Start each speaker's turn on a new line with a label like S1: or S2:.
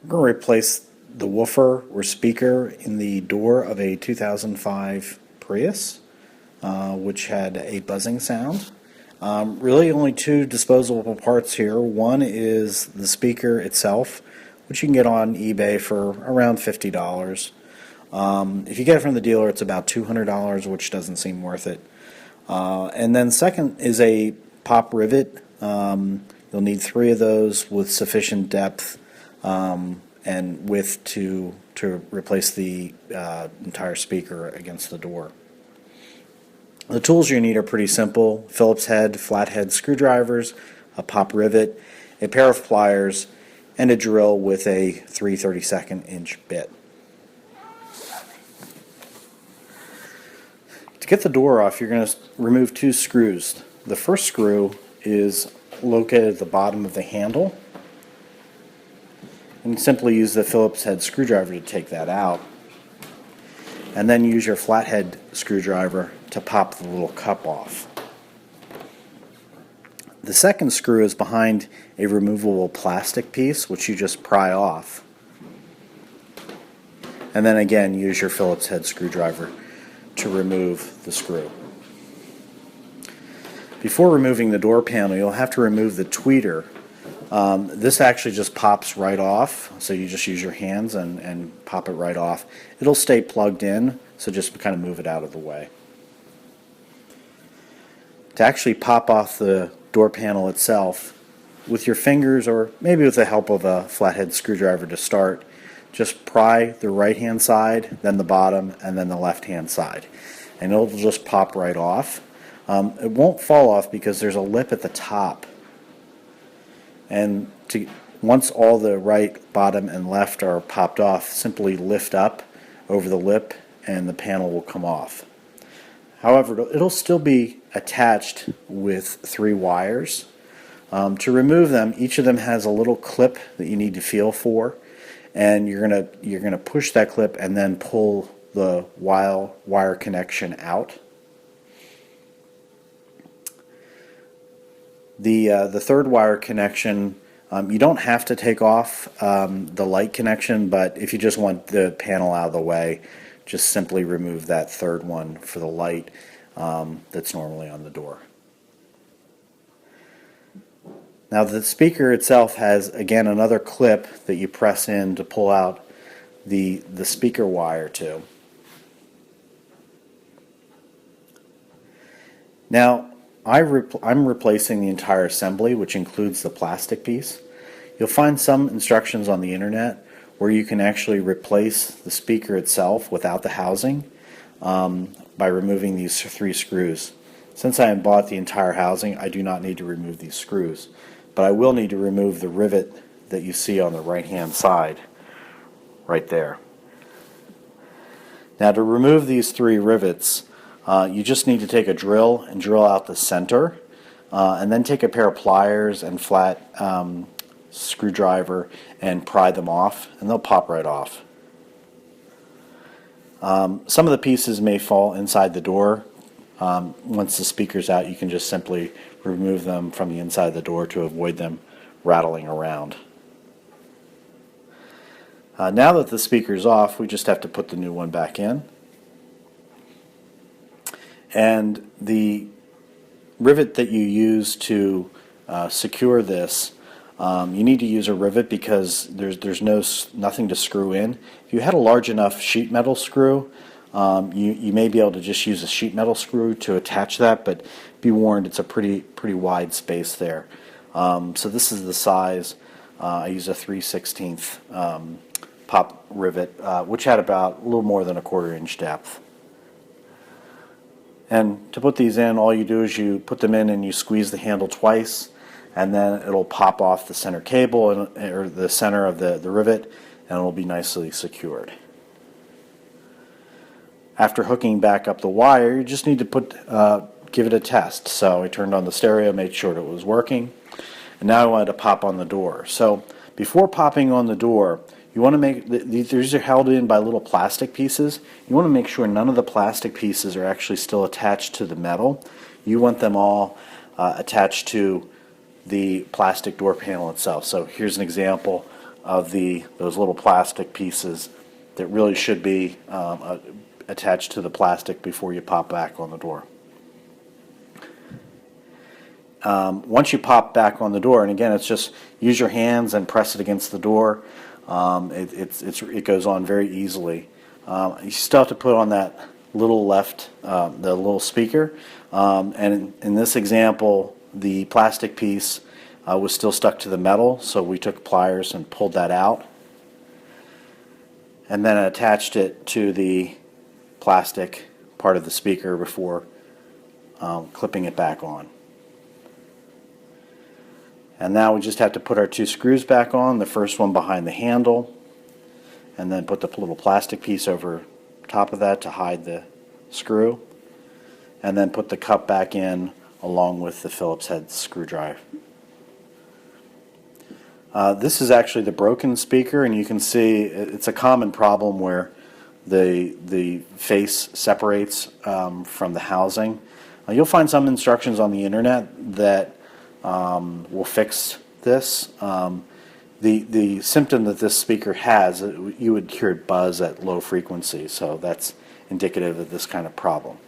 S1: We're going to replace the woofer or speaker in the door of a 2005 Prius, which had a buzzing sound. Really only two disposable parts here. One is the speaker itself, which you can get on eBay for around $50. If you get it from the dealer, it's about $200, which doesn't seem worth it. And then second is a pop rivet. You'll need three of those with sufficient depth and width to replace the entire speaker against the door. The tools you need are pretty simple: Phillips head, flathead screwdrivers, a pop rivet, a pair of pliers, and a drill with a 3/32 inch bit. To get the door off, you're going to remove two screws. The first screw is located at the bottom of the handle, and simply use the Phillips head screwdriver to take that out, and then use your flathead screwdriver to pop the little cup off. The second screw is behind a removable plastic piece, which you just pry off, and then again use your Phillips head screwdriver to remove the screw. Before removing the door panel, you'll have to remove the tweeter. This actually just pops right off, so you just use your hands and pop it right off. It'll stay plugged in, so just kind of move it out of the way. To actually pop off the door panel itself, with your fingers or maybe with the help of a flathead screwdriver to start, just pry the right hand side, then the bottom, and then the left hand side, and it'll just pop right off. It won't fall off because there's a lip at the top, and once all the right, bottom, and left are popped off, simply lift up over the lip and the panel will come off. However, it'll still be attached with three wires. To remove them, each of them has a little clip that you need to feel for, and you're gonna push that clip and then pull the wire connection out. The third wire connection, you don't have to take off the light connection, but if you just want the panel out of the way, just simply remove that third one for the light that's normally on the door. Now the speaker itself has, again, another clip that you press in to pull out the speaker wire to. Now I'm replacing the entire assembly, which includes the plastic piece. You'll find some instructions on the internet where you can actually replace the speaker itself without the housing by removing these three screws. Since I bought the entire housing, I do not need to remove these screws, but I will need to remove the rivet that you see on the right hand side right there. Now to remove these three rivets, you just need to take a drill and drill out the center, and then take a pair of pliers and flat screwdriver and pry them off, and they'll pop right off. Some of the pieces may fall inside the door. Once the speaker's out, you can just simply remove them from the inside of the door to avoid them rattling around. Now that the speaker's off, we just have to put the new one back in. And the rivet that you use to secure this, you need to use a rivet because there's nothing to screw in. If you had a large enough sheet metal screw, you may be able to just use a sheet metal screw to attach that, but be warned, it's a pretty wide space there. So this is the size. I use a 3/16 pop rivet, which had about a little more than a 1/4 inch depth. And to put these in, all you do is you put them in and you squeeze the handle twice, and then it'll pop off the center cable or the center of the rivet, and it'll be nicely secured. After hooking back up the wire, you just need to give it a test. So I turned on the stereo, made sure it was working, and now I wanted to pop on the door. So before popping on the door, you want to make, these are held in by little plastic pieces. You want to make sure none of the plastic pieces are actually still attached to the metal. You want them all attached to the plastic door panel itself. So here's an example of those little plastic pieces that really should be attached to the plastic before you pop back on the door. Once you pop back on the door, and again, it's just use your hands and press it against the door. It goes on very easily. You still have to put on that little the little speaker. And in this example, the plastic piece was still stuck to the metal, so we took pliers and pulled that out, and then attached it to the plastic part of the speaker before clipping it back on. And now we just have to put our two screws back on, the first one behind the handle, and then put the little plastic piece over top of that to hide the screw, and then put the cup back in along with the Phillips head screwdriver. This is actually the broken speaker, and you can see it's a common problem where the face separates from the housing. You'll find some instructions on the internet that will fix this. The symptom that this speaker has, you would hear it buzz at low frequency, so that's indicative of this kind of problem.